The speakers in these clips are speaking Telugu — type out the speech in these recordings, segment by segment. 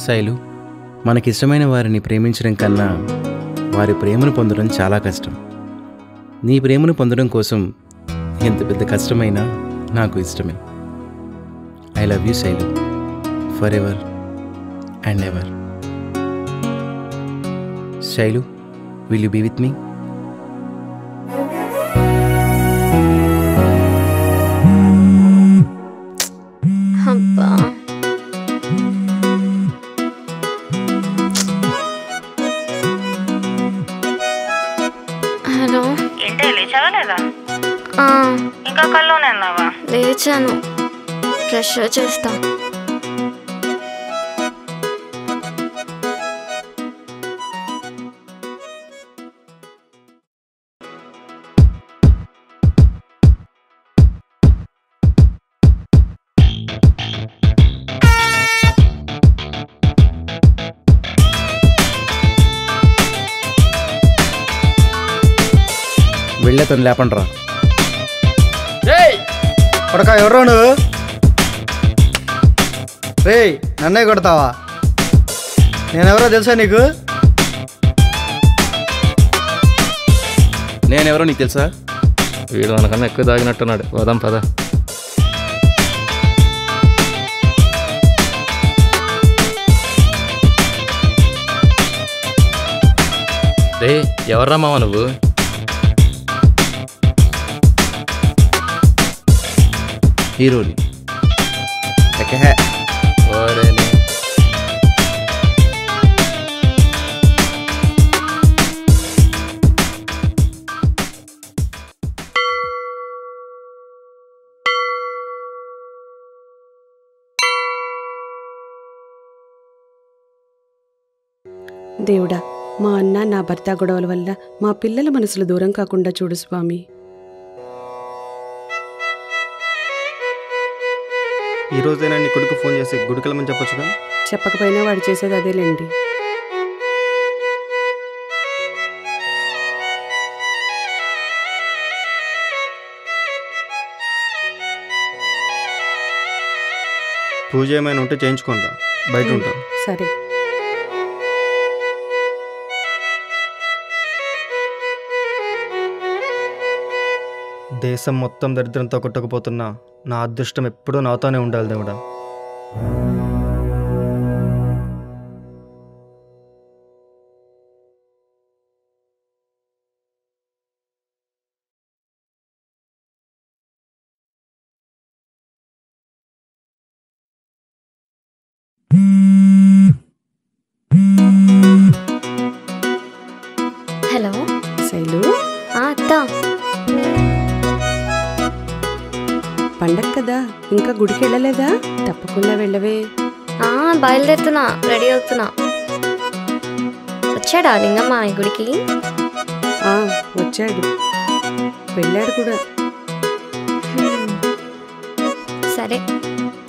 శైలు, మనకిష్టమైన వారిని ప్రేమించడం కన్నా వారి ప్రేమను పొందడం చాలా కష్టం. నీ ప్రేమను పొందడం కోసం ఎంత పెద్ద కష్టమైనా నాకు ఇష్టమే. I love you Shailu, for ever and ever. Shailu, will you be with me? అబ్బా, హలో. ఏంటే లేచావా లేదా? ఇంకా కల్లోనే ఉన్నావా? లేచాను, ఫ్రెష్ చేస్తా. వెళ్ళేతను లేపండి రా. కొడక ఎవరో నువ్వు? రే, నన్నే కొడతావా? నేనెవరో తెలుసా నీకు? నేనెవరో నీకు తెలుసా? వీడు మనకన్నా ఎక్కువ తాగినట్టున్నాడు. పోదాం పద. రే, ఎవర్రా మామ నువ్వు? హీరోని. ఓరేని. దేవుడా, మా అన్న నా భర్త గొడవల వల్ల మా పిల్లల మనసులు దూరం కాకుండా చూడు స్వామి. ఈ రోజైనా నీ కొడుకు ఫోన్ చేసి గుడికెళ్ళమని చెప్పొచ్చుగా? చెప్పకపోయినా వాడు చేసేది అదేలేండి. పూజ ఏమైనా ఉంటే చేయించుకోండి, బయట ఉంటాం. సరే. దేశం మొత్తం దరిద్రంతో కొట్టుకుపోతున్నా నా అదృష్టం ఎప్పుడూ నాతోనే ఉండాలి దేవుడా. హలో శైలు, అత్త. పండగ కదా, ఇంకా గుడికి వెళ్ళలేదా? తప్పకుండా వెళ్ళవే. బయలుదేరుతున్నా, రెడీ అవుతున్నా. వచ్చాడా లింగమ్మ ఈ గుడికి? వచ్చాడు, వెళ్ళాడు కూడా. సరే,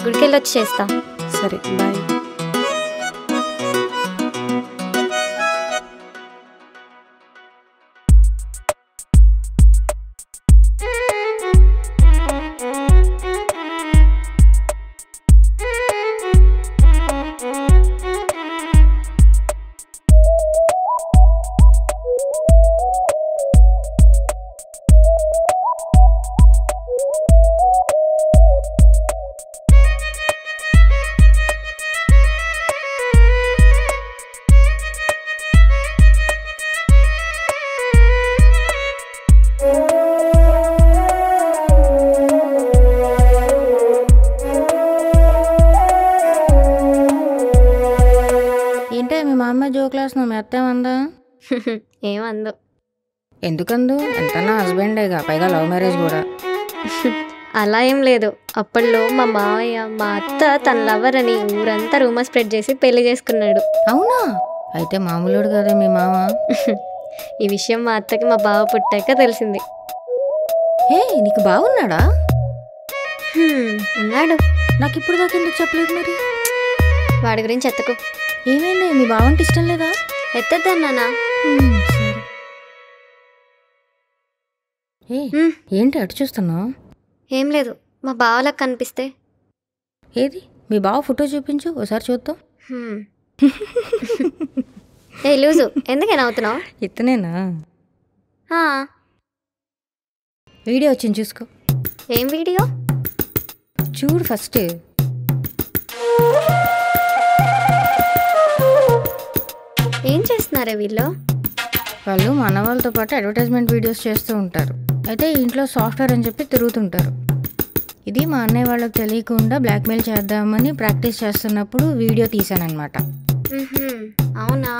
గుడికి వెళ్ళి వచ్చి చేస్తా. సరే, బాయ్. ఏంటే మీ మా అమ్మాయి జోకులేస్తున్నావు? మీ అత్తేమందా? ఏమందు. ఎందుకందు? ఎంత నా హస్బెండేగా, పైగా లవ్ మ్యారేజ్ కూడా. అలా ఏం లేదు. అప్పట్లో మా మావయ్య మా అత్త తన లవర్ అని ఊరంతా రూమర్ స్ప్రెడ్ చేసి పెళ్లి చేసుకున్నాడు. అవునా? అయితే మామూలుడు కదా మీ మామ. ఈ విషయం మా అత్తకి మా బావ పుట్టాక తెలిసింది. నీకు బాగున్నాడా? ఉన్నాడు. నాకు ఇప్పుడు దాకా ఎందుకు చెప్పలేదు మరి? వాడి గురించి ఎత్తకు. ఏమైంది? మీ బావంటే ఇష్టం లేదా? ఎత్తద్దన్నానా? ఏంటి అటు చూస్తున్నావు? ఏం లేదు, మా బావలకు కనిపిస్తే. ఏది? మీ బావ ఫోటో చూపించు, ఒకసారి చూద్దాం. ఏ లూజు ఎందుకే నవ్వుతున్నావు? ఇతనేనా? వీడియో వచ్చింది చూసుకో. ఏం వీడియో? చూడు ఫస్ట్. ఏం చేస్తున్నారే వీళ్ళు? వాళ్ళు మన వాళ్ళతో పాటు అడ్వర్టైజ్మెంట్ వీడియోస్ చేస్తూ ఉంటారు. అయితే ఇంట్లో సాఫ్ట్వేర్ అని చెప్పి తిరుగుతుంటారు. ఇది మా అన్నయ్య వాళ్ళకి తెలియకుండా బ్లాక్మెయిల్ చేద్దామని ప్రాక్టీస్ చేస్తున్నప్పుడు వీడియో తీశానమాట. అవునా?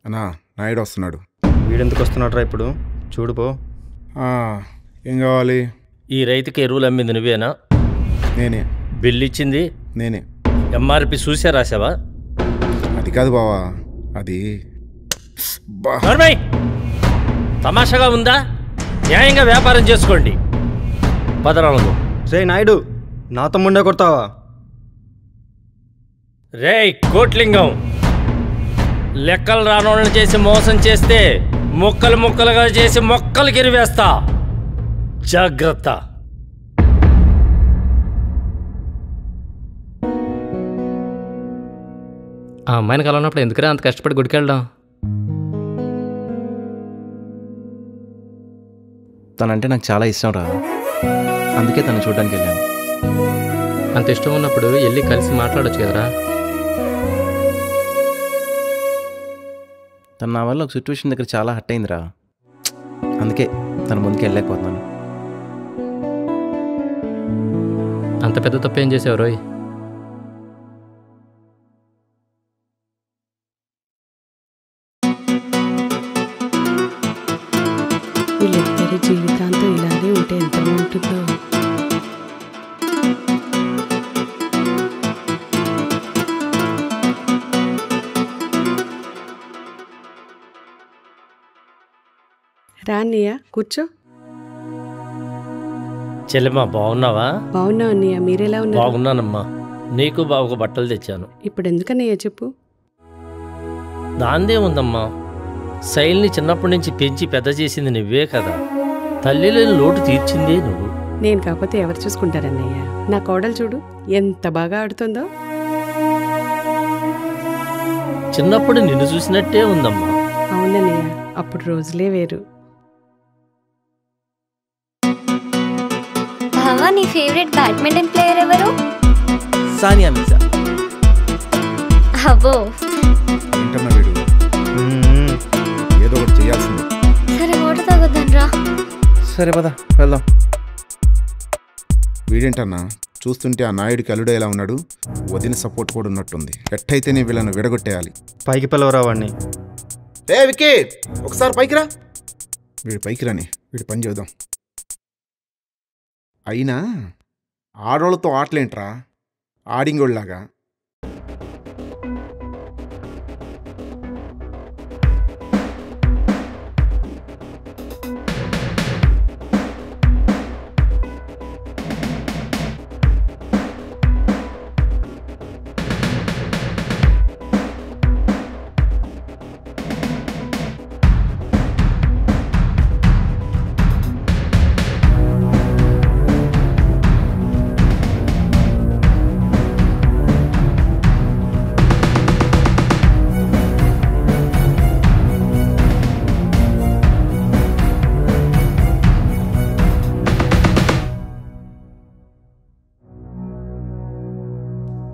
అన్నా నాయుడు వస్తున్నాడు. వీడెందుకు వస్తున్నాడు ఇప్పుడు? చూడుపో. ఏం కావాలి? ఈ రైతుకి ఎరువులు అమ్మింది నువ్వేనా? నేనే. బిల్లు ఇచ్చింది నేనే. ఎంఆర్పి చూసే రాసావా? అది కాదు బావా, అది తమాషాగా ఉందా? న్యాయంగా వ్యాపారం చేసుకోండి. పదరాలు. రే నాయుడు, నా తమ్ముండే కొడతావా? రే కోట్లింగం, లెక్కలు రానోళ్ళని చేసి మోసం చేస్తే ముక్కలు ముక్కలుగా చేసి మొక్కలు గిరివేస్తా. జాగ్రత్త. ఆ అమ్మాయిని కలవనప్పుడు ఎందుకురా అంత కష్టపడి గుడికెళ్ళడం? తనంటే నాకు చాలా ఇష్టం రా, అందుకే తను చూడడానికి వెళ్ళాను. అంత ఇష్టం ఉన్నప్పుడు వెళ్ళి కలిసి మాట్లాడొచ్చు కదరా. తను నా వల్ల ఒక సిచ్యువేషన్ దగ్గర చాలా హర్ట్ అయిందిరా, అందుకే తన ముందుకు వెళ్ళలేకపోతున్నాను. అంత పెద్ద తప్పు ఏం చేసావు రోయ్? వీళ్ళిద్దరి జీవితాంతం ఇలాగే ఉంటే ఎంత బాగుంటుందో. రాన్నయ్య కూర్చో. చెల్లెమ్మా బాగున్నావా? బాగున్నా అన్నయ్య, మీరెలా ఉన్నారు? బాగున్నానమ్మా. నీకు బాబుకు బట్టలు తెచ్చాను. ఇప్పుడు ఎందుకన్నయ్య చెప్పు. దాందే ఉందమ్మా, శైలిని చిన్నప్పటి నుంచి పెంచి పెద్ద చేసింది నువ్వే కదా. తల్లి లేని లోటు తీర్చిందే నువ్వు. నేను కాకపోతే ఎవరు చూసుకుంటారన్నయ్య? నా కోడలు చూడు ఎంత బాగా ఆడుతుందో. చిన్నప్పుడు నిన్ను చూసినట్టే ఉందమ్మా. అవునన్నయ్య, అప్పుడు రోజులే వేరు. బావా, నీ ఫేవరెట్ బ్యాడ్మింటన్ ప్లేయర్ ఎవరు? సానియా మిర్జా. అబ్బో, ఏంటన్నా వీడు ఏదో ఒకటి చేయాల్సింది. సరే వాటర్ తాగొద్దాన్రా. సరే పద వెళ్దాం. వీడేంటన్నా చూస్తుంటే ఆ నాయుడికి అల్లుడు ఎలా ఉన్నాడు? వదిన సపోర్ట్ కూడా ఉన్నట్టుంది. ఎట్టయితేనే వీళ్ళను విడగొట్టేయాలి. పైకి పిలవరా వాడిని. ఏ విక్కీ, ఒకసారి పైకి రా. వీడి పైకి రాని, వీడి పని చేద్దాం. అయినా ఆడోళ్ళతో ఆటలేంట్రా, ఆడింగోళ్ళలాగా.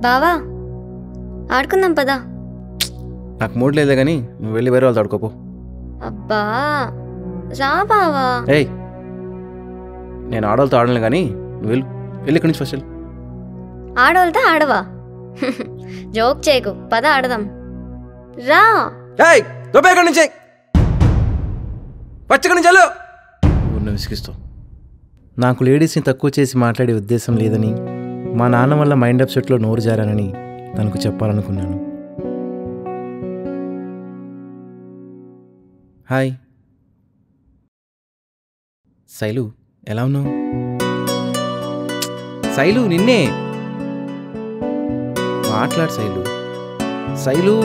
బావా, ఆడుకుందాం పదా. నాకు మూడ్ లేదే కానీ నువ్వు వెళ్ళి వేరే వాళ్ళు ఆడుకోపో. అబ్బా రా బావా. ఏయ్, నేను ఆడవాళ్ళతో ఆడలేను కానీ నువ్వు వెళ్ళు, వెళ్ళి ఇక్కడి నుంచి ఫస్ట్ వెళ్ళు. ఆడవాళ్ళతో ఆడవా? జోక్ చేయకు, పద ఆడదాం రా. ఏయ్, దొబ్బే ఇక్కడి నుంచి, వచ్చి ఇక్కడి నుంచి వెళ్ళు. ఊరిని విసిగిస్తావు. నాకు లేడీస్ని తక్కువ చేసి మాట్లాడే ఉద్దేశం లేదని, మా నాన్న వల్ల మైండ్ అప్సెట్లో నోరు జారానని తనకు చెప్పాలనుకున్నాను. హాయ్ శైలు, ఎలా ఉన్నావు? శైలు, నిన్నే మాట్లాడు శైలు. శైలు,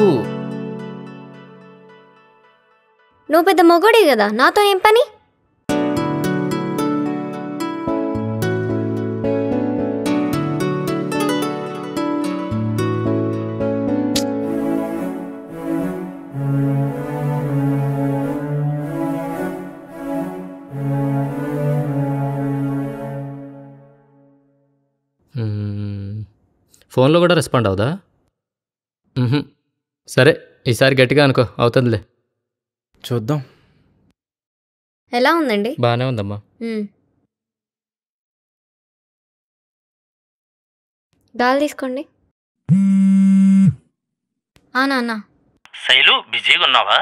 నువ్వు పెద్ద మొగోడే కదా, నాతో ఏం పని? ఫోన్లో కూడా రెస్పాండ్ అవుదా? సరే, ఈసారి గట్టిగా అనుకో, అవుతుందిలే. చూద్దాం. ఎలా ఉందండి? బాగానే ఉందమ్మా. గాలి తీసుకోండి. నాన్న శైలు, బిజీగా ఉన్నావా?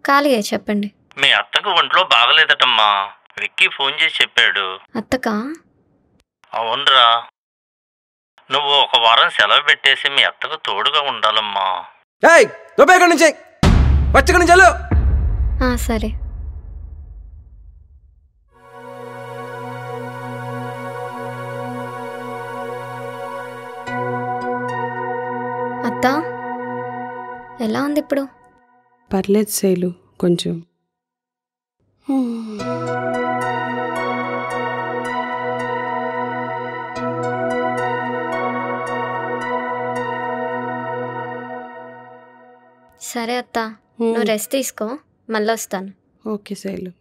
ఖాళీగా చెప్పండి. మీ అత్తకు ఒంట్లో బాగలేదటమ్మా. విక్కీ ఫోన్ చేసి చెప్పాడు. అత్తకా? అవునరా, నువ్వు ఒక వారం సెలవు పెట్టేసి మీ అత్తకు తోడుగా ఉండాలమ్మా. సరే. అత్త ఎలా ఉంది ఇప్పుడు? పర్లేదు శైలు, కొంచెం. సరే అత్త, నువ్వు రెస్ట్ తీసుకో, మళ్ళీ వస్తాను. ఓకే శైలు.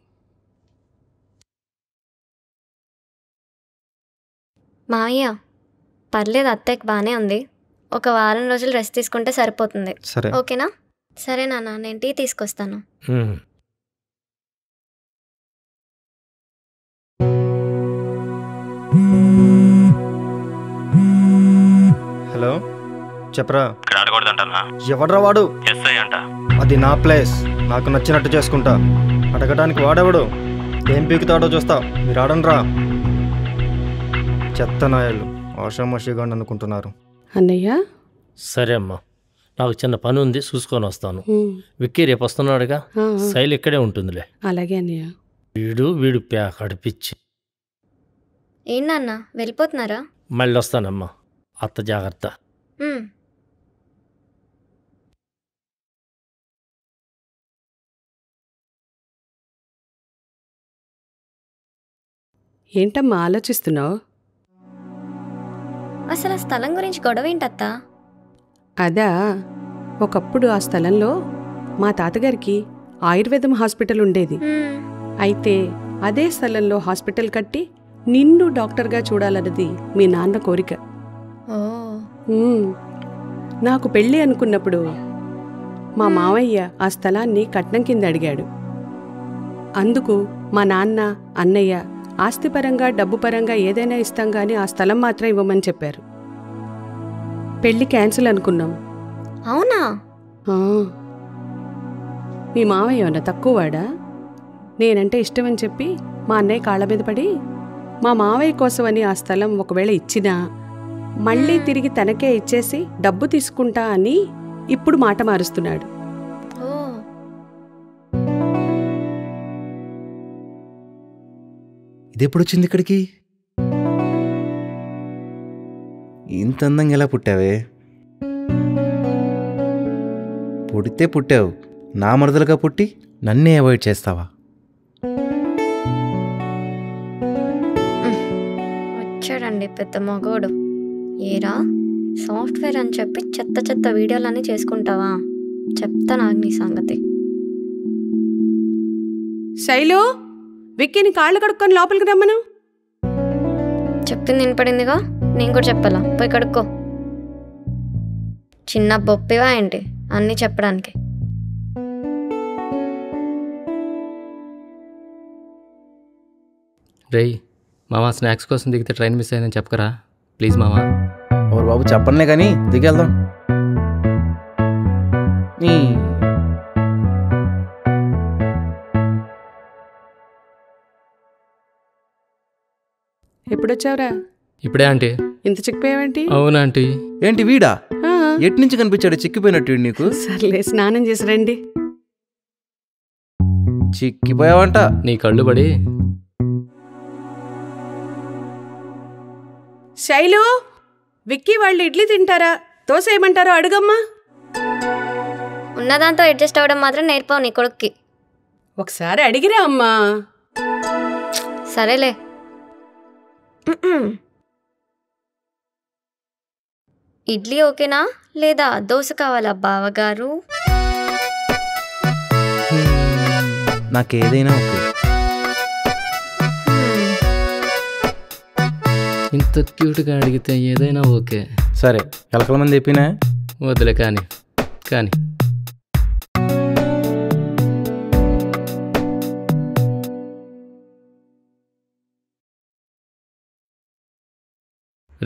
మావయ్య, పర్లేదు, అత్తయ్యకి బాగానే ఉంది. ఒక వారం రోజులు రెస్ట్ తీసుకుంటే సరిపోతుంది. సరే. ఓకేనా? సరే నాన్న, నేను టీ తీసుకొస్తాను. హలో, చెప్పరా. ఆడకూడదంటనా? ఎవడ్రా వాడు? ఎస్ఐ అంట. అది నా ప్లేస్, నాకు నచ్చినట్టు చేసుకుంటా. అడగడానికి వాడెవడు? ఏం పీకుతాడో చూస్తా. మీరు ఆడండ్రా. చెత్త నాయలు ఆషామాషిగా అనుకుంటున్నారు. అన్నయ్య. సరే అమ్మా, నాకు చిన్న పని ఉంది, చూసుకొని వస్తాను. విక్కీ రేపు వస్తున్నాడుగా, శైలి ఇక్కడే ఉంటుందిలే. అలాగే అన్నయ్య. వీడు కడిపిచ్చి. ఏంటన్నా వెళ్ళిపోతున్నారా? మళ్ళీ వస్తానమ్మా, అత్త జాగ్రత్త. ఏంటమ్మా ఆలోచిస్తున్నావు? అసలు ఆ స్థలం గురించి గొడవ ఏంటత్తా? అదా, ఒకప్పుడు ఆ స్థలంలో మా తాతగారికి ఆయుర్వేదం హాస్పిటల్ ఉండేది. అయితే అదే స్థలంలో హాస్పిటల్ కట్టి నిన్ను డాక్టర్గా చూడాలన్నది మీ నాన్న కోరిక. నాకు పెళ్ళి అనుకున్నప్పుడు మా మావయ్య ఆ స్థలాన్ని కట్నం కింద అడిగాడు. అందుకు మా నాన్న, అన్నయ్య ఆస్తిపరంగా, డబ్బు పరంగా ఏదైనా ఇస్తాం కానీ ఆ స్థలం మాత్రం ఇవ్వమని చెప్పారు. పెళ్లి క్యాన్సిల్ అనుకున్నాం. అవునా? మీ మావయ్య ఏమన్నా తక్కువవాడా? నేనంటే ఇష్టమని చెప్పి మా అన్నయ్య కాళ్ళ మీద పడి మా మావయ్య కోసమని ఆ స్థలం ఒకవేళ ఇచ్చినా మళ్ళీ తిరిగి తనకే ఇచ్చేసి డబ్బు తీసుకుంటా అని ఇప్పుడు మాట మారుస్తున్నాడు. ఇదెప్పుడు వచ్చింది ఇక్కడికి? ఇంత అందంగా ఎలా పుట్టావే? పుడితే పుట్టావు, నా మరదలుగా పుట్టి నన్నే అవాయిడ్ చేస్తావా? వచ్చాడండి పెద్ద మగోడు. ఏరా, సాఫ్ట్వేర్ అని చెప్పి చెత్త చెత్త వీడియోలన్నీ చేసుకుంటావా? చెప్తా నాకు నీ సంగతి. శైలు, విక్కీని కాళ్ళు కడుక్కొని లోపలికి రమ్మను. చెప్పింది వినపడిందిగా, నేను కూడా చెప్పాలా? పోయి కడుక్కో. చిన్న బొప్పివా ఏంటి అన్నీ చెప్పడానికి? రేయ్ మామా, స్నాక్స్ కోసం దిగితే ట్రైన్ మిస్ అయిందని చెప్పకరా ప్లీజ్ మామా. ఓరు బాబు, చెప్పనులే కానీ దిగెళ్దాం. ఎప్పుడొచ్చావురా? ఇప్పుడే ఆంటీ. ఇంత చిక్కిపోయావేంటి? అవునా ఆంటీ. ఏంటి వీడా? ఎటు నుంచి కనిపించాడు చిక్కిపోయినట్టు నీకు? సర్లే, స్నానం చేసి రండి. చిక్కిపోయావంట. నీ కళ్ళు పడి. శైలు, విక్కీ వాళ్ళు ఇడ్లీ తింటారా, దోశ ఏమంటారో అడుగమ్మా. ఉన్నదాంతో అడ్జస్ట్ అవ్వడం మాత్రం నేర్పావు నీ కొడుక్కి. ఒకసారి అడిగిరా అమ్మా. సరేలే. ఇడ్లీ ఓకేనా లేదా దోశ కావాలా బావగారు? నాకేదైనా ఓకే. ఇంత క్యూట్గా అడిగితే ఏదైనా ఓకే. సరే ఎలకల మంది చెప్పినా వద్దులే కానీ కానీ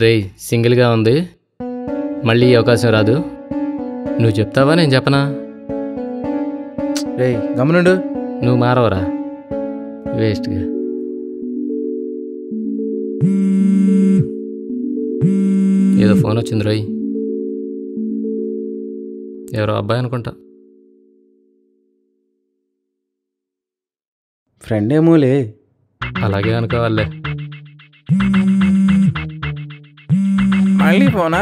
రేయ్ సింగిల్గా ఉంది, మళ్ళీ ఈ అవకాశం రాదు. నువ్వు చెప్తావా నేను చెప్పనా? రేయ్ గమనుండు. నువ్వు మారవరా వేస్ట్గా. ఏదో ఫోన్ వచ్చింది రోయ్, ఎవరో అబ్బాయి అనుకుంటా. ఫ్రెండ్ ఏమోలే. అలాగే అనుకోవాలే. మళ్ళీ ఫోనా?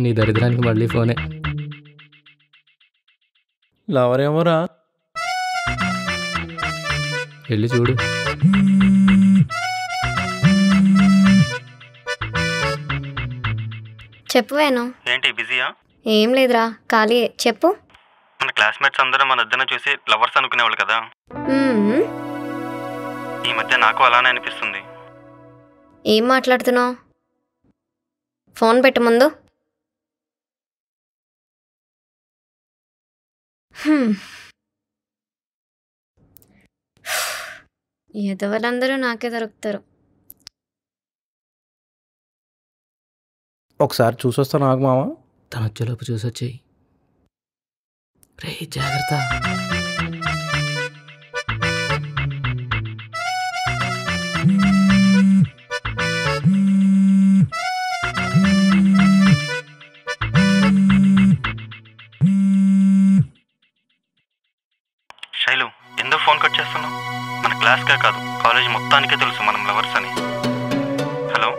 నీ దరిద్రానికి మళ్ళీ ఫోనే. లవర్ ఏమోరా. వెళ్ళి చూడు. చెప్పు వేణు. ఏంటి బిజీయా? ఏం లేదురా, ఖాళీ. చెప్పు. మన క్లాస్మేట్స్ అందరూ మన ఇద్దరిని చూసి లవర్స్ అనుకునేవాళ్ళు కదా. మ్మ్. ఈ మధ్య నాకు అలానే అనిపిస్తుంది. ఏం మాట్లాడుతున్నావు? ఫోన్ పెట్టు ముందు. ఎదవలందరూ నాకే దొరుకుతారు. ఒకసారి చూసొస్తాను ఆగు మామ. తను వచ్చేలోపు చూసొచ్చేయి. రే జాగ్రత్త. శైలు, ఎందుకు ఫోన్ కట్ చేస్తున్నావు? మన క్లాస్కే కాదు, కాలేజ్ మొత్తానికే తెలుసు మనం లవర్స్ అని. హలో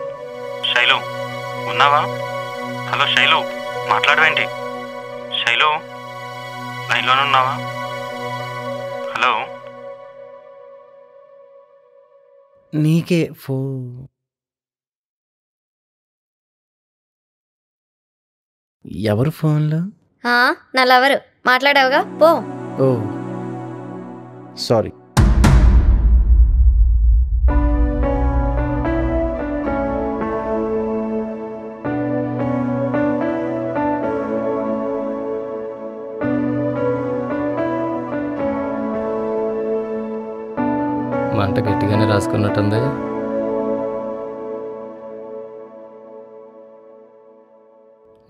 శైలు, ఉన్నావా? హలో శైలు, మాట్లాడవేంటి? శైలు, లైన్లోనే ఉన్నావా? హలో. నీకే ఎవరు ఫోన్లో? నా లవరు. మాట్లాడావుగా, పో. ఓ సారీ. మంట గట్టిగానే రాసుకున్నట్టుంది.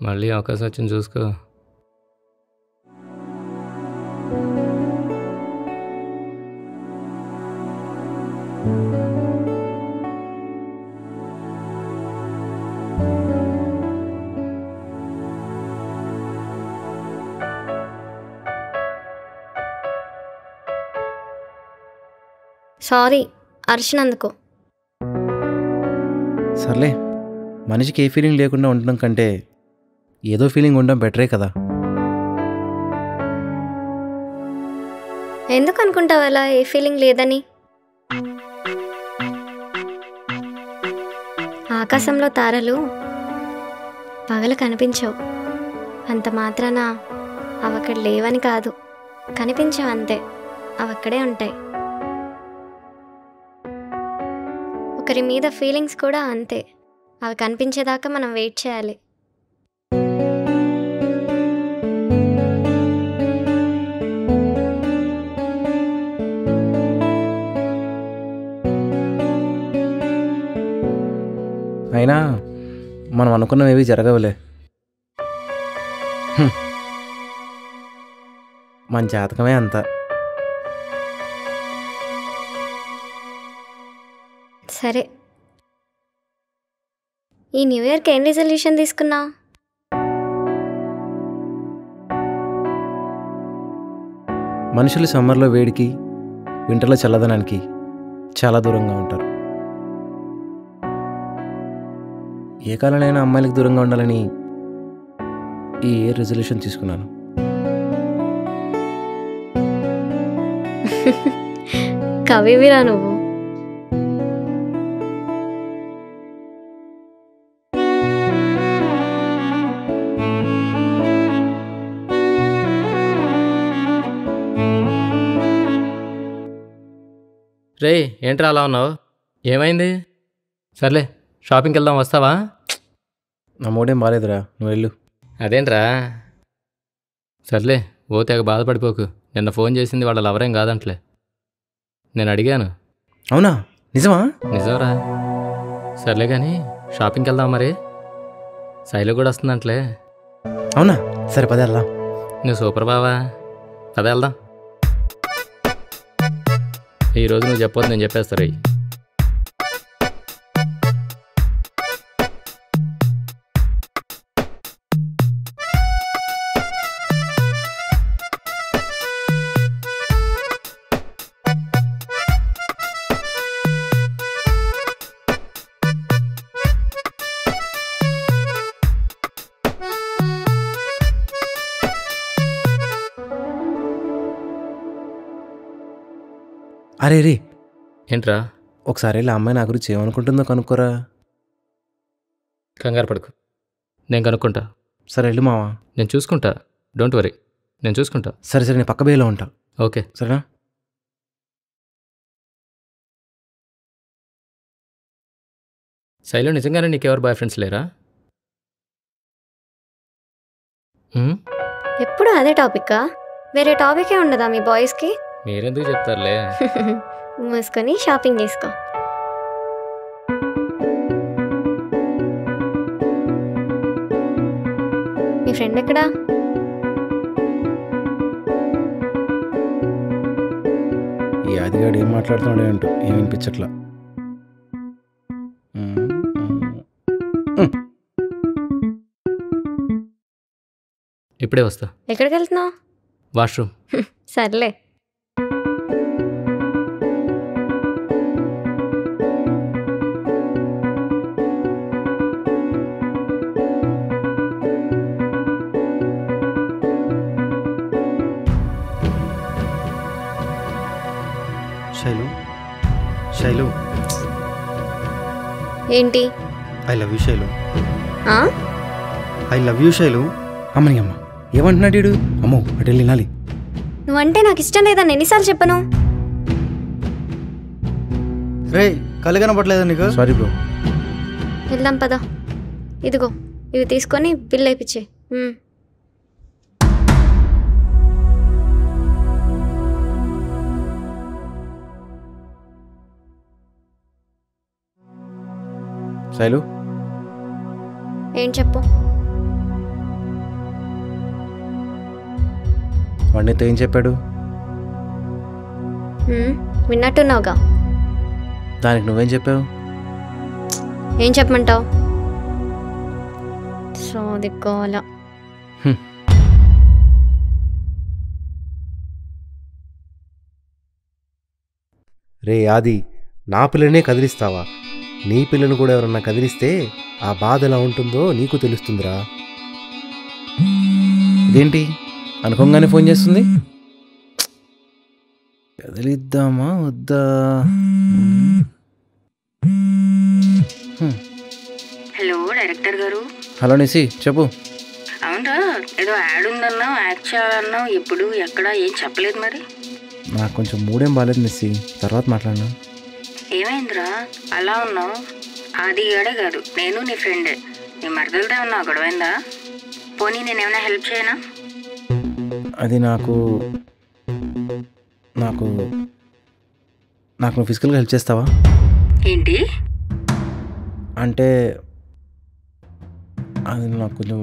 మళ్ళీ అవకాశం వచ్చింది చూసుకో. సారీ అరిచినందుకు. సర్లే, మనిషికి ఏ ఫీలింగ్ లేకుండా ఉండడం కంటే ఏదో ఫీలింగ్ ఉండడం బెటరే కదా. ఎందుకు అనుకుంటావు అలా ఏ ఫీలింగ్ లేదని? ఆకాశంలో తారలు పగలు కనిపించవు, అంత మాత్రాన అవి అక్కడ లేవని కాదు. కనిపించవు అంతే, అవి అక్కడే ఉంటాయి. ఒకరి మీద ఫీలింగ్స్ కూడా అంతే, అవి కనిపించేదాకా మనం వెయిట్ చేయాలి. అయినా మనం అనుకున్నవేవి జరగవులే. మన జాతకమే అంత. సరే, ఈ న్యూ ఇయర్కి ఏం రిజల్యూషన్ తీసుకున్నావు? మనుషులు సమ్మర్లో వేడికి, వింటర్లో చల్లదనానికి చాలా దూరంగా ఉంటారు. ఏ కాలంలోనైనా అమ్మాయిలకు దూరంగా ఉండాలని ఈ ఇయర్ రిజల్యూషన్ తీసుకున్నాను. కవివిరా నువ్వు. రే ఏంట్రా అలా ఉన్నావు? ఏమైంది? సర్లే షాపింగ్కి వెళ్దాం, వస్తావా? నా మూడేం బాగాలేదురా, నువ్వు వెళ్ళు. అదేంట్రా? సర్లే, ఓ తెగ బాధపడిపోకు. నిన్న ఫోన్ చేసింది వాళ్ళ లవరేం కాదంట్లే. నేను అడిగాను. అవునా? నిజమా? నిజంరా. సర్లే కానీ షాపింగ్కి వెళ్దాం మరి. శైలు కూడా వస్తుందంట్లే. అవునా? సరే పద వెళ్దాం. నువ్వు సూపర్ బావా, పద వెళ్దాం. ఈరోజు నువ్వు చెప్పొద్దు, నేను చెప్పేస్తా రేయ్. అరే రే, ఏంట్రా? ఒకసారి వెళ్ళి ఆ అమ్మాయి నా గురించి ఏమనుకుంటుందో కనుక్కోరా. కంగారు పడుకు, నేను కనుక్కుంటా. సరే వెళ్ళు మావా. నేను చూసుకుంటా, డోంట్ వరీ, నేను చూసుకుంటా. సరే సరే, నేను పక్క బేలో ఉంటా. ఓకే సరేనా? శైలు, నిజంగానే నీకెవరు బాయ్ ఫ్రెండ్స్ లేరా? ఎప్పుడు అదే టాపిక్కా? వేరే టాపికే ఉండదా మీ బాయ్స్కి? మీరెందుకు చెప్తారులే. మూసుకొని షాపింగ్ చేసుకో. మీ ఫ్రెండ్ ఎక్కడా? ఈ ఆదిగాడు ఏం మాట్లాడుతున్నాడు ఏంటో, ఏం వినిపించట్లా. ఇప్పుడే వస్తా. ఎక్కడికి వెళ్తున్నావు? వాష్రూమ్. సర్లే. శైలు, శైలు, ఏంటి? ఐ లవ్ యూ శైలు, ఆ? I love you Shailu. అమ్మని అమ్మ ఏమంటున్నాడు వీడు? అమ్మో అటు వెళ్ళి వినాలి. నువ్వంటే నాకు ఇష్టం లేదని ఎన్నిసార్లు చెప్పను? రే, కళ్ళు కనపడలేదా నీకు? Sorry bro. వెళ్దాం పద. ఇదిగో ఇవి తీసుకొని బిల్ అయిపించే. శైలు, ఏం చెప్పు? వాడినితో ఏం చెప్పాడు? విన్నట్టున్నావుగా. దానికి నువ్వేం చెప్పావు? ఏం చెప్పమంటావు? సోదికోవాలా. రే ఆది, నా పిల్లనే కదిలిస్తావా? నీ పిల్లను కూడా ఎవరన్నా కదిలిస్తే ఆ బాధ ఎలా ఉంటుందో నీకు తెలుస్తుందిరా. ఇదేంటి అనుకోగానే ఫోన్ చేస్తుంది? కదిలిద్దామా వద్దా? హలో డైరెక్టర్ గారు. హలో నిసి, చెప్పు. అవునరా, ఏదో యాడ్ ఉందన్నావు, యాక్ట్ చేయాలన్నావు. ఎప్పుడు ఎక్కడ ఏం చెప్పలేదు మరి? నాకు కొంచెం మూడేం బాగాలేదు నిసి, తర్వాత మాట్లాడినా. ఏమైందిరా అలా ఉన్నావు? ఆదిగాడే కాదు, నేను నీ ఫ్రెండే. నీ మరదలతో ఉన్నావు, గొడవైందా? పోనీ నేనేమైనా హెల్ప్ చేయనా? అది నాకు నాకు నాకు నువ్వు ఫిజికల్గా హెల్ప్ చేస్తావా? ఏంటి అంటే అది నాకు కొంచెం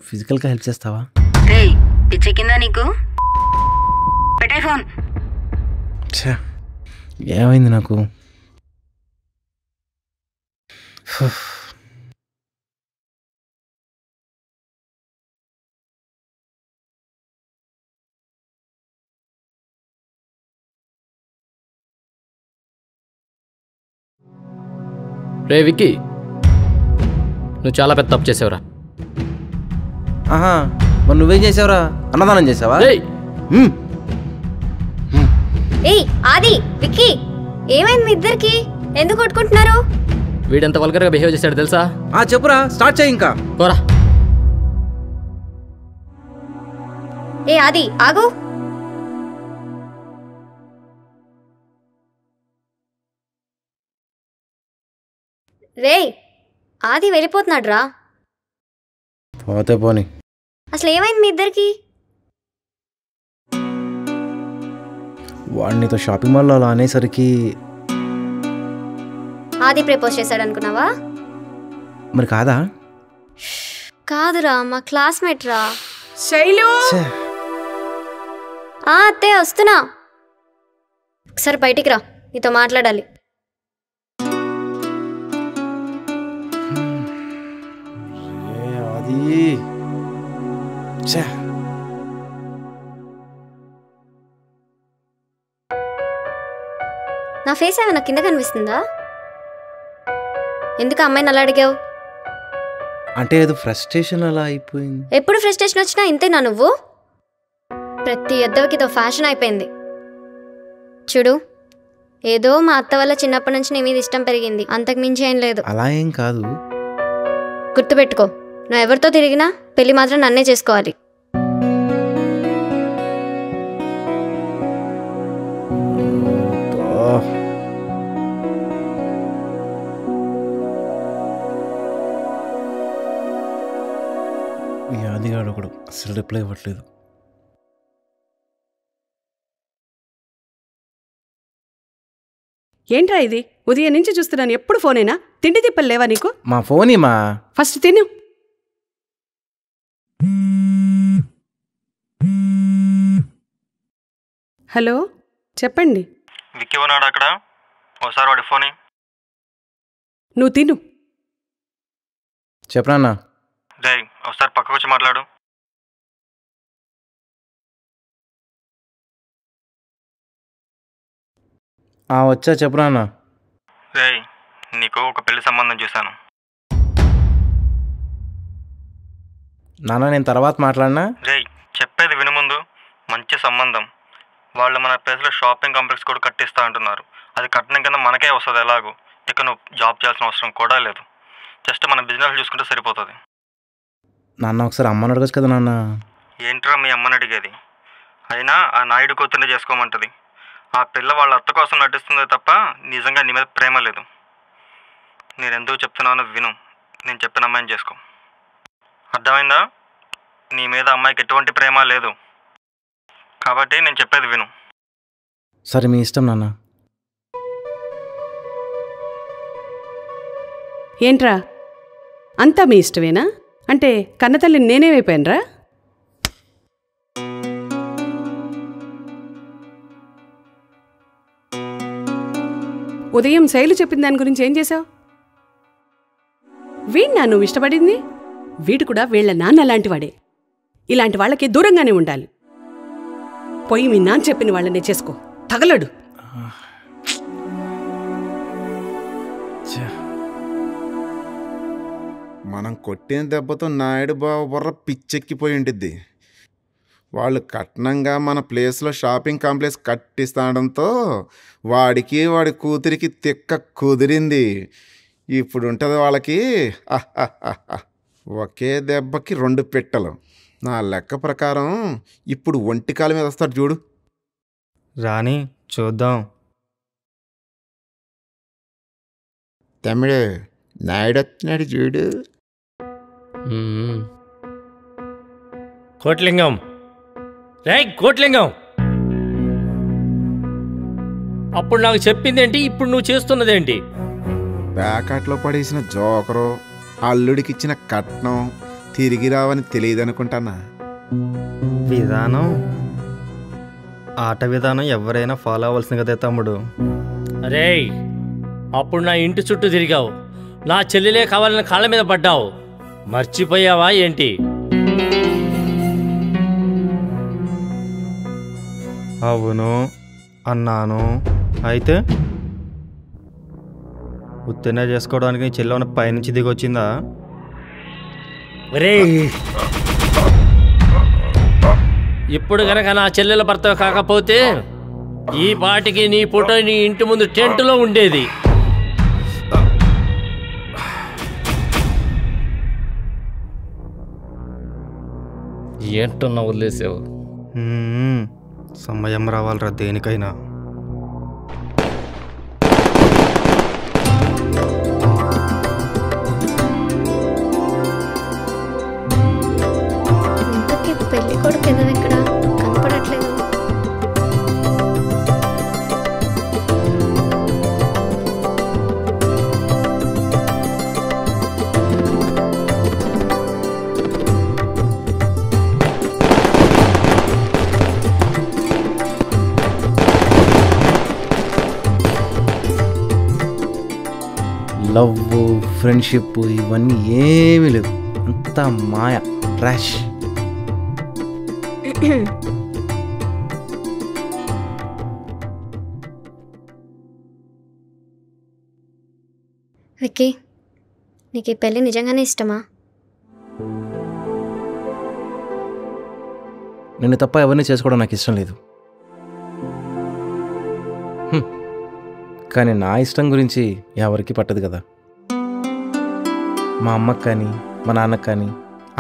ఫిజికల్గా హెల్ప్ చేస్తావా? రేయ్, పిచ్చెక్కిందా నీకు? పెట్టే ఫోన్. ఏమైంది నాకు? రే విక్కీ, నువ్వు చాలా పెద్ద తప్పు చేసావురా. ఆహా, మరి నువ్వేం చేసావురా? అన్నదానం చేసావా? ఏయ్ ఆది, విక్కీ, ఏమైంది మీ ఇద్దరికి? ఎందుకు కొట్టుకుంటున్నారు? వీడెంత వల్గర్గా బిహేవ్ చేశాడు తెలుసా? చెప్పురా, స్టార్ట్ చేయి ఇంకా. పోరా. ఏ ఆది ఆగు. రేయ్, ఆది వెళ్ళిపోతున్నాడు రా. పోతే పోని. అసలు ఏమైంది మీ ఇద్దరికి? వాడినితో షాపింగ్ మాల్లో అలా అనేసరికి. ఆది ప్రపోజ్ చేశాడు అనుకున్నావా? మరి కాదా? కాదురా, మా క్లాస్మేట్ రా. శైలు అత్తే వస్తున్నా. ఒకసారి బయటికి రా, నీతో మాట్లాడాలి. అది నా ఫేస్ ఏమైనా కింద కనిపిస్తుందా? ఎందుకు అమ్మాయిని అలా అడిగావు? అంటే ఏదో ఫ్రస్ట్రేషన్ అలా అయిపోయింది. ఎప్పుడు ఫ్రస్ట్రేషన్ వచ్చినా ఇంతేనా నువ్వు? ప్రతి ఎద్దవకి ఇదో ఫ్యాషన్ అయిపోయింది. చూడు, ఏదో మా అత్త వల్ల చిన్నప్పటి నుంచి నీ మీద ఇష్టం పెరిగింది, అంతకు మించి ఏం లేదు. అలా ఏం కాదు. గుర్తుపెట్టుకో, నువ్వు ఎవరితో తిరిగినా పెళ్లి మాత్రం నన్నే చేసుకోవాలి. యాదిగాడు ఒకడు అసలు రిప్లై ఇవ్వట్లేదు. ఏంట్రా ఇది? ఉదయం నుంచి చూస్తున్నాను, ఎప్పుడు ఫోనేనా? తిండి తిప్పలు లేవా నీకు? మా ఫోన్ మా ఫస్ట్ తిను. హలో, చెప్పండి. విక్కీ ఉన్నాడు అక్కడ, ఒకసారి వాడి ఫోన్. నువ్వు తిను. చెప్పనా? రే ఒకసారి పక్కకు వచ్చి మాట్లాడు. వచ్చా చెప్పనా? రే నీకు ఒక పెళ్లి సంబంధం చూశాను. నాన్న నేను తర్వాత మాట్లాడినా. రే చెప్పేది విను ముందు. మంచి సంబంధం. వాళ్ళు మన ప్లేస్లో షాపింగ్ కాంప్లెక్స్ కూడా కట్టిస్తా అంటున్నారు. అది కట్టడం కింద మనకే వస్తుంది. ఎలాగో ఇక నువ్వు జాబ్ చేయాల్సిన అవసరం కూడా లేదు. జస్ట్ మన బిజినెస్ చూసుకుంటే సరిపోతుంది. నాన్న ఒకసారి అమ్మని అడగచ్చు కదా నాన్న. ఏంట్రా మీ అమ్మని అడిగేది? అయినా ఆ నాయుడు కూతుర్ని చేసుకోమంటది. ఆ పిల్ల వాళ్ళ అత్త కోసం నటిస్తుందే తప్ప నిజంగా నీ మీద ప్రేమ లేదు. నేను ఎందుకు చెప్తున్నానో విను. నేను చెప్పిన అమ్మాయిని చేసుకో. అర్థమైందా? నీ మీద అమ్మాయికి ఎటువంటి ప్రేమ లేదు కాబట్టి నేను చెప్పేది విను. సరే మీ ఇష్టం నాన్న. ఏంట్రా అంతా మీ ఇష్టమేనా? అంటే కన్నతల్లిని నేనేమైపోయానురా? ఉదయం శైలు చెప్పిన దాని గురించి ఏం చేశావు? వీణ్ణా నువ్వు ఇష్టపడింది? వీడు కూడా వీళ్ళ నాన్న లాంటివాడే. ఇలాంటి వాళ్ళకి దూరంగానే ఉండాలి. పోయి మీ నాన్న చెప్పిన వాళ్ళనే చేసుకో, తగలడు. మనం కొట్టిన దెబ్బతో నాయుడు బావ బుర్ర పిచ్చెక్కిపోయి ఉండిద్ది. వాళ్ళు కట్నంగా మన ప్లేస్లో షాపింగ్ కాంప్లెక్స్ కట్టిస్తాడంతో వాడికి వాడి కూతురికి తిక్క కుదిరింది. ఇప్పుడు ఉంటుంది వాళ్ళకి ఒకే దెబ్బకి 2 పిట్టలు. నా లెక్క ప్రకారం ఇప్పుడు ఒంటికాల మీద వస్తాడు చూడు. రాని చూద్దాం. తమ్ముడు నాయుడు వస్తున్నాడు చూడు. కోట్లింగం, రే కోట్లింగం, అప్పుడు నాకు చెప్పిందేంటి, ఇప్పుడు నువ్వు చేస్తున్నదేంటి? ప్యాకెట్లో పడేసిన జోకరు, అల్లుడికిచ్చిన కట్నం తిరిగి రావని తెలియదనుకుంటానా? విధానం, ఆట విధానం ఎవరైనా ఫాలో అవ్వాల్సింది కదే తమ్ముడు. అరే అప్పుడు నా ఇంటి చుట్టూ తిరిగావు, నా చెల్లెలే కావాలని కాళ్ళ మీద పడ్డావు. మర్చిపోయావా ఏంటి? అవును అన్నాను. అయితే ఉత్తేనే చేసుకోవడానికి చెల్లెమన్న పైనుంచి దిగొచ్చిందా? రే ఇప్పుడు గనక నా చెల్లెల భర్త కాకపోతే ఈ పాటికి నీ ఫోటో నీ ఇంటి ముందు టెంట్లో ఉండేది. ఏంటన్నా వదిలేసావు? సమయం రావాలరా దేనికైనా. కొడుకు ఏదో ఇక్కడ కనపడట్లేదు. లవ్, ఫ్రెండ్షిప్ ఇవన్నీ ఏమీ లేవు. అంతా మాయ, ట్రాష్. విక్కీ, నీకు ఈ పెళ్ళి నిజంగానే ఇష్టమా? నిన్ను తప్ప ఎవరిని చేసుకోవడం నాకు ఇష్టం లేదు. కానీ నా ఇష్టం గురించి ఎవరికి పట్టదు కదా. మా అమ్మకి కానీ మా నాన్నకి కానీ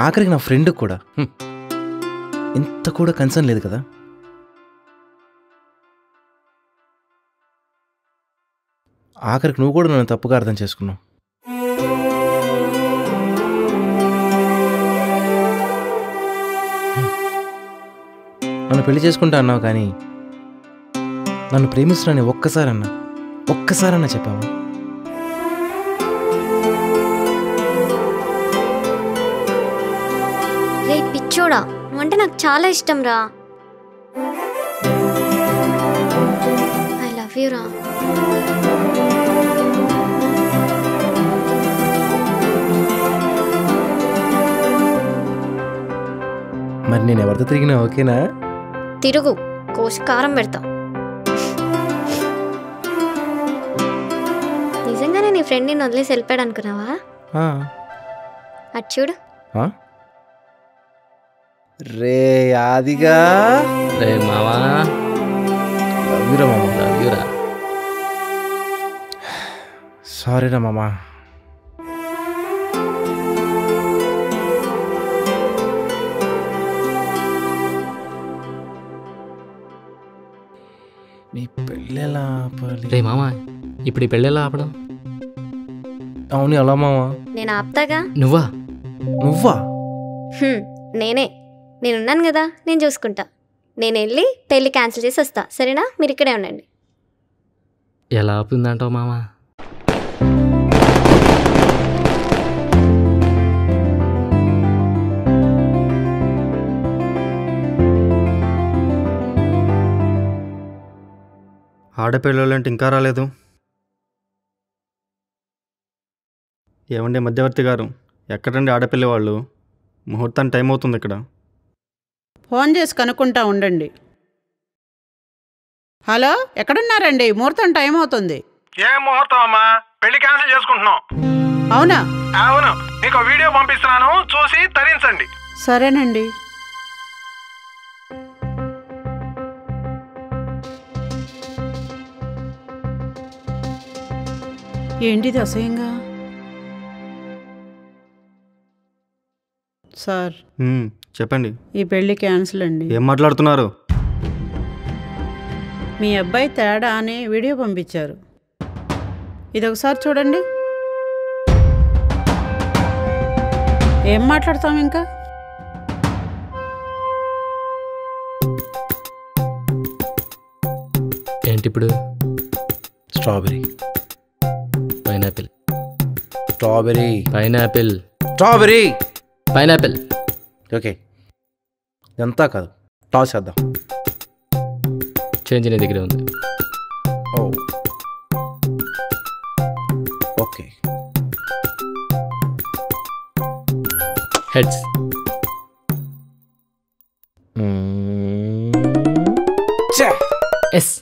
ఆఖరికి నా ఫ్రెండ్కి కూడా ఇంత కూడా కన్సర్న్ లేదు కదా. ఆఖరికి నువ్వు కూడా నన్ను తప్పుగా అర్థం చేసుకున్నావు. నన్ను పెళ్లి చేసుకుంటా అన్నావు, కానీ నన్ను ప్రేమిస్తున్నాను ఒక్కసారన్నా చెప్పావా? రే పిచ్చోడా, నువ్వంటే నాకు చాలా ఇష్టం రా. ఐ లవ్ యూ రా. మరి నేను ఎవరితో తిరిగినా ఓకేనా? తిరుగు, కోసి కారం పెడతా. నిజంగానే నీ ఫ్రెండ్ నిన్ను వదిలేసి వెళ్ళిపోయాడు అనుకున్నావా? అటు చూడు. రే ఆదిగా, రే మావా, లవ్ యూ రా మామ. లవ్ యూ రా. సారీ రా మామ. నీ పెళ్ళి ఎలా ఆపాలి? రే మామా, ఇప్పుడు ఈ పెళ్ళి ఎలా ఆపడం? అవును, ఎలా మామ? నేను ఆపుతాగా. నువ్వా? నేనున్నాను కదా, నేను చూసుకుంటా. నేను వెళ్ళి పెళ్ళి క్యాన్సిల్ చేసి వస్తా, సరేనా? మీరు ఇక్కడే ఉండండి. ఎలా ఆపుందంటావు మామా? ఆడపిల్లలంటే ఇంకా రాలేదు. ఏమండి మధ్యవర్తి గారు, ఎక్కడండి ఆడపిల్లి వాళ్ళు? ముహూర్తానికి టైం అవుతుంది ఇక్కడ. ఫోన్ చేసి కనుక్కుంటా ఉండండి. హలో, ఎక్కడున్నారండి? ముహూర్తం టైం అవుతుంది. ఏ ముహూర్తం అమ్మా? పెళ్లి క్యాన్సిల్ చేసుకుంటున్నాం. అవునా? అవును, మీకు వీడియో పంపిస్తున్నాను, చూసి తరించండి. సరేనండి. ఏంటిది అసహ్యంగా? సార్, చెప్పండి. ఈ పెళ్లి క్యాన్సిల్ అండి. ఏం మాట్లాడుతున్నారు? మీ అబ్బాయి తేడా అని వీడియో పంపించారు, ఇది ఒకసారి చూడండి. ఏం మాట్లాడతాం ఇంకా? ఏంటి ఇప్పుడు? Strawberry, pineapple, strawberry, pineapple, strawberry, pineapple. Okay, ఇదంతా కాదు, టాస్ చేద్దాం. చేంజ్ నీ దగ్గర ఉంది. Okay, heads. ఎస్.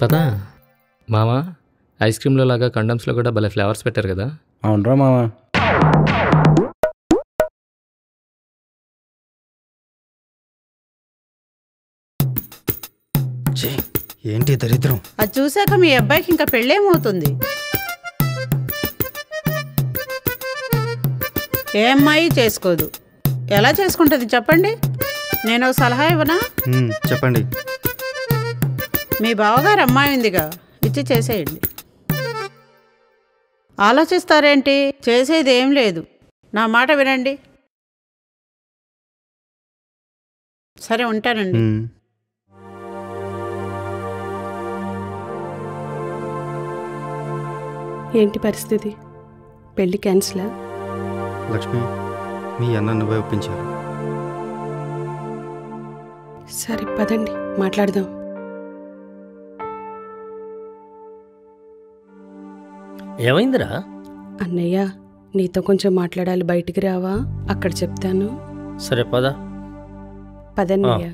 పదా మామా, ఐస్ క్రీమ్లో లాగా కండమ్స్లో కూడా భలే ఫ్లేవర్స్ పెట్టారు కదా. అవునరా మామా. ఏంటి దరిద్రం? అది చూశాక మీ అబ్బాయికి ఇంకా పెళ్ళేమవుతుంది? ఏ అమ్మాయి చేసుకోదు. ఎలా చేసుకుంటుంది చెప్పండి? నేను సలహా ఇవ్వనా? చెప్పండి. మీ బావగారు అమ్మాయి ఉందిగా, ఇచ్చి చేసేయండి. ఆలోచిస్తారేంటి? చేసేది ఏం లేదు, నా మాట వినండి. సరే ఉంటానండి. ఏంటి పరిస్థితి? పెళ్ళి క్యాన్సిలా? లక్ష్మి, మీ అన్న నువ్వే ఒప్పించారు. సరే పదండి మాట్లాడదాం. ఏమైందిరా? అన్నయ్య, నీతో కొంచెం మాట్లాడాలి, బయటికి రావా? అక్కడ చెప్తాను. సరే పద. పదన్నయ్య.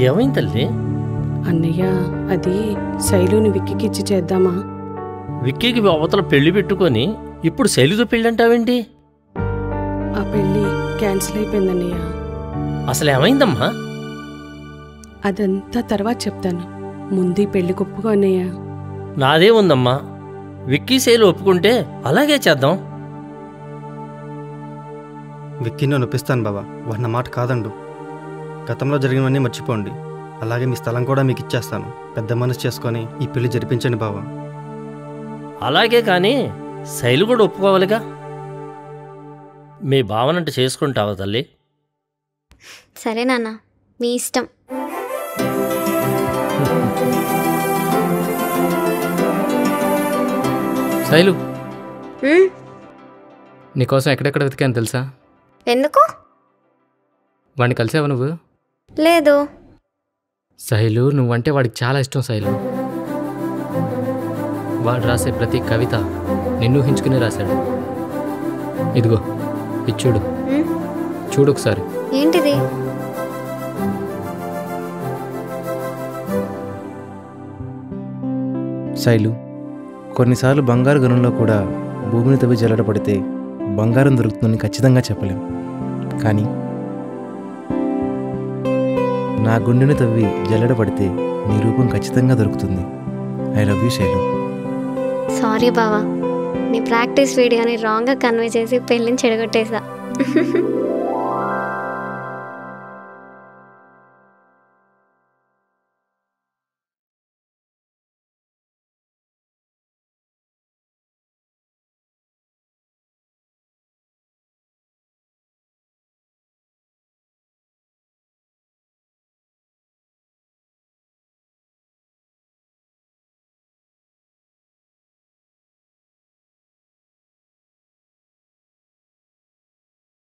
ఏమైంది తల్లి? అన్నయ్య, అది శైలుని విక్కీకి ఇచ్చి చేద్దామా? విక్కీకి అవతల పెళ్లి పెట్టుకొని ఇప్పుడు శైలుతో పెళ్ళి అంటావేంటి? ఆ పెళ్ళి క్యాన్సిల్ అయిపోయిందన్నయ్య. అసలు ఏమైందమ్మా? అదంతా తర్వాత చెప్తాను, ముందు ఈ పెళ్లి ఒప్పుకో అన్నయ్య. నాదే ఉందమ్మా, విక్కీ శైలు ఒప్పుకుంటే అలాగే చేద్దాం. విక్కీ నేను ఒప్పిస్తాను బాబా, వాడిన మాట కాదండు. గతంలో జరిగినవన్నీ మర్చిపోండి. అలాగే మీ స్థలం కూడా మీకు ఇచ్చేస్తాను. పెద్ద మనసు చేసుకొని ఈ పెళ్లి జరిపించండి బాబా. అలాగే కానీ శైలు కూడా ఒప్పుకోవాలిగా. మీ భావనంట చేసుకుంటావా తల్లి? సరే నాన్న, మీ ఇష్టం. శైలు, నీకోసం ఎక్కడెక్కడ వెతికాను తెలుసా? ఎందుకు? వాడిని కలిసావా నువ్వు? లేదు. శైలు, నువ్వంటే వాడికి చాలా ఇష్టం శైలు. వాడు రాసే ప్రతి కవిత నిన్ను ఊహించుకునే రాశాడు. ఇదిగో ఇది చూడు, చూడు ఒకసారి. ఏంటిది? శైలు, కొన్నిసార్లు బంగారు గనుల్లో కూడా భూమిని తవ్వి జల్లడ పడితే బంగారం దొరుకుతుందని ఖచ్చితంగా చెప్పలేం. కానీ నా గుండెని తవ్వి జల్లడ పడితే నీ రూపం ఖచ్చితంగా దొరుకుతుంది. I love you Shailu. Sorry బావా, నీ ప్రాక్టీస్ వీడియోని రాంగ్గా కన్వే చేసి పెళ్ళిని చెడగొట్టేశా.